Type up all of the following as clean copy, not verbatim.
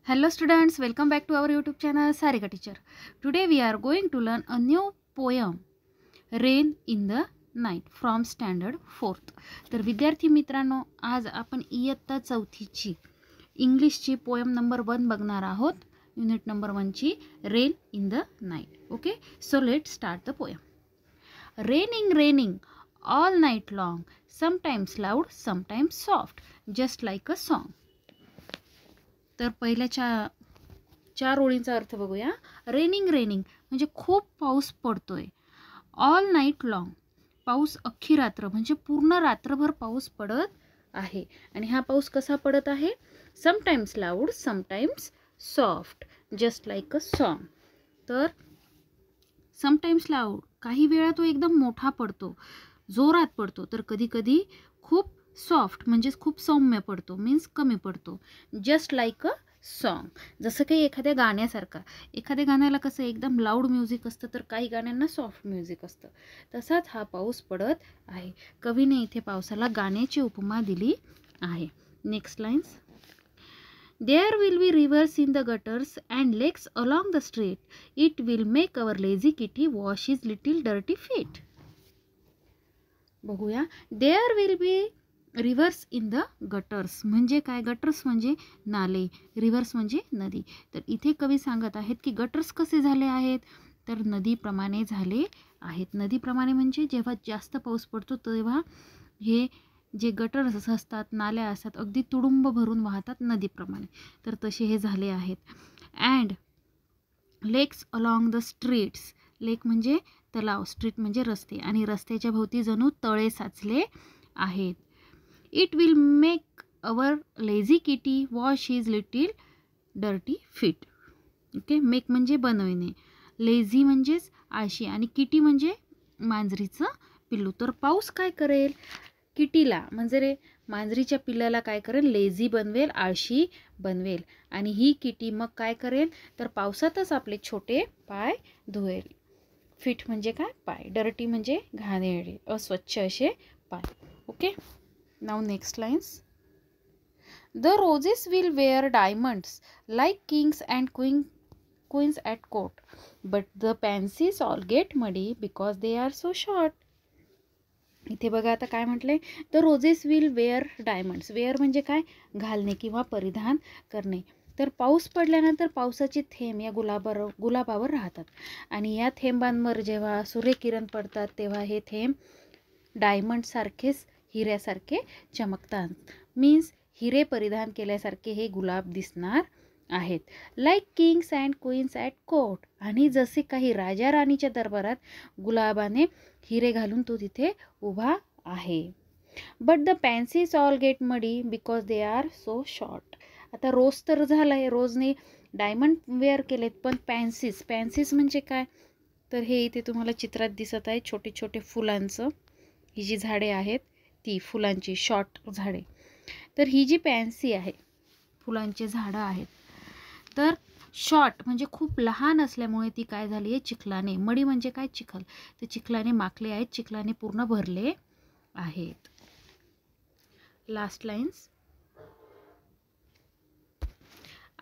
Hello students, welcome back to our YouTube channel Sarika Teacher. Today we are going to learn a new poem, Rain in the Night from Standard 4th. तर विद्यार्थी मित्रांनो, आज आपण इयत्ता चौथीची इंग्लिशची poem number 1 बघणार आहोत. Unit number 1 ची rain in the night. Okay, so let start the poem. Raining all night long, sometimes loud, sometimes soft, just like a song. तर पहिल्या चार ओळींचा अर्थ बघूया. रेनिंग म्हणजे खूप पाऊस पडतोय. ऑल नाईट लॉंग, पाऊस अख्खी रात्र म्हणजे पूर्ण रात्रभर पाऊस पडत आहे. आणि हा पाऊस कसा पडत आहे? Sometimes loud, sometimes soft, just like a song. तर समटाइम्स लाऊड, काही वेळा तो एकदम मोठा पडतो, जोरात पडतो. तर कधी कधी खूप सॉफ्ट म्हणजे खूप सौम्य पडतो, मीन्स कमी पडतो. जस्ट लाईक अ सॉन्ग, जसं काही एखाद्या गाण्यासारखा. एखाद्या गाण्याला कसं एकदम लाऊड म्युझिक असतं, तर काही गाण्यांना सॉफ्ट म्युझिक असतं. तसाच हा पाऊस पडत आहे. कवीने इथे पावसाला गाण्याची उपमा दिली आहे. Next lines. There will be rivers in the gutters and lakes along the street. It will make our lazy kitty wash his little dirty feet. बघूया. There will be rivers in the gutters म्हणजे काय? Gutters म्हणजे नाले, reverse म्हणजे नदी. तर इथे कवी सांगत आहेत की गटर्स कसे झाले आहेत? तर नदीप्रमाणे झाले आहेत. नदीप्रमाणे म्हणजे जेव्हा जास्त पाऊस पडतो तेव्हा हे जे गटर्स असतात, नाल्या असतात, अगदी तुडुंब भरून वाहतात नदीप्रमाणे. तर तसे हे झाले आहेत. अँड लेक्स अलॉंग द स्ट्रीट्स, लेक म्हणजे तलाव, स्ट्रीट म्हणजे रस्ते, आणि रस्त्याच्या भोवती जणू तळे साचले आहेत. It will make our lazy kitty wash his little dirty feet. Okay, make म्हणजे बनविणे, लेझी म्हणजेच आळशी, आणि किटी म्हणजे मांजरीचं पिल्लू. तर पाऊस काय करेल? किटीला म्हणजे रे मांजरीच्या पिल्लाला काय करेल? लेझी बनवेल, आळशी बनवेल. आणि ही किटी मग काय करेल? तर पावसातच आपले छोटे पाय धुवेल. फिट म्हणजे काय? पाय. डर्टी म्हणजे घाणेरडे, अस्वच्छ असे पाय. Okay, now next lines. The roses will wear diamonds like kings and queens at court, but the pansies all get muddy because they are so short. इथे बघा आता काय म्हटलंय. The roses will wear diamonds. Wear म्हणजे काय? घालणे किंवा परिधान करणे. तर पाऊस पडल्यानंतर पावसाचे थेंब या गुलाबावर राहतात, आणि या थेंबांवर जेव्हा सूर्यकिरण पडतात तेव्हा हे थेंब डायमंडसारखेच, हिऱ्यासारखे चमकतात. मीन्स हिरे परिधान केल्यासारखे हे गुलाब दिसणार आहेत. Like kings and queens at court, आणि जसे काही राजा राणीच्या दरबारात गुलाबाने हिरे घालून तो तिथे उभा आहे. But the pansies all get muddy because they are so short. आता रोज तर झालाय, रोजने डायमंड वेअर केलेत, पण पॅन्सीज म्हणजे काय? तर हे इथे तुम्हाला चित्रात दिसत आहे छोटे छोटे फुलांचं, ही जी झाडे आहेत ती फुलांची शॉर्ट झाडे. तर ही जी पॅन्सी आहे, फुलांचे झाडं आहेत, तर शॉर्ट म्हणजे खूप लहान असल्यामुळे ती काय झाली आहे? चिखलाने, मडी म्हणजे काय? चिखल. तर चिखलाने माखले आहेत, चिखलाने पूर्ण भरले आहेत. Last lines.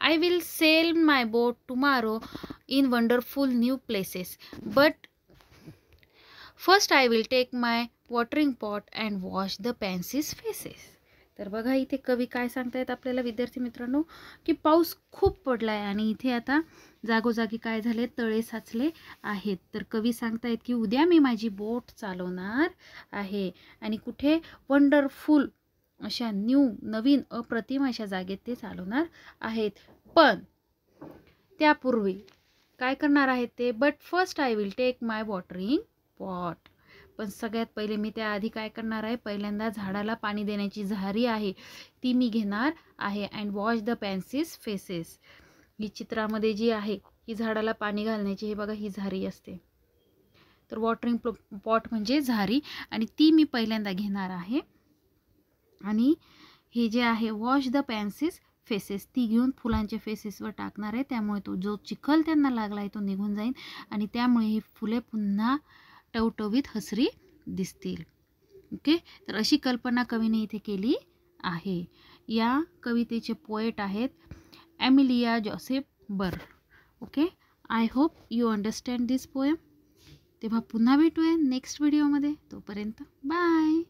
I will sail my boat tomorrow in wonderful new places, but first I will take my watering pot and wash the pansies' faces. तर बघा इथे कवी काय सांगतायत आपल्याला विद्यार्थी मित्रांनो, की पाऊस खूप पडलाय आणि इथे आता जागोजागी काय झाले? तळे साचले आहेत. तर कवी सांगतायत की उद्या मी माझी बोट चालवणार आहे, आणि कुठे? वंडरफुल अशा नवीन अप्रतिम अशा जागेत ते चालवणार आहेत. पण त्यापूर्वी काय करणार आहेत ते? But first I will take my watering pot. पण सगळ्यात पहिले मी त्याआधी काय करणार आहे? पहिल्यांदा झाडाला पाणी देण्याची झारी आहे ती मी घेणार आहे. And wash the pansies faces. ही चित्रामध्ये जी आहे ही झाडाला पाणी घालण्याची, हे बघा ही झारी असते. तर वॉटरिंग पॉट म्हणजे झारी, आणि ती मी पहिल्यांदा घेणार आहे. आणि हे जे आहे वॉश द पॅन्सीज फेसेस, ती घेऊन फुलांच्या फेसेसवर टाकणार आहे. त्यामुळे तो जो चिखल त्यांना लागला आहे तो निघून जाईल, आणि त्यामुळे ही फुले पुन्हा टवटवीत हसरी दिसतील. ओके, तर अशी कल्पना कवीने इथे केली आहे. या कवितेचे पोएट आहेत एमिलिया जोसेफ बर. Okay, I hope you understand this poem. तेव्हा पुन्हा भेटूया नेक्स्ट व्हिडिओमध्ये. तोपर्यंत बाय.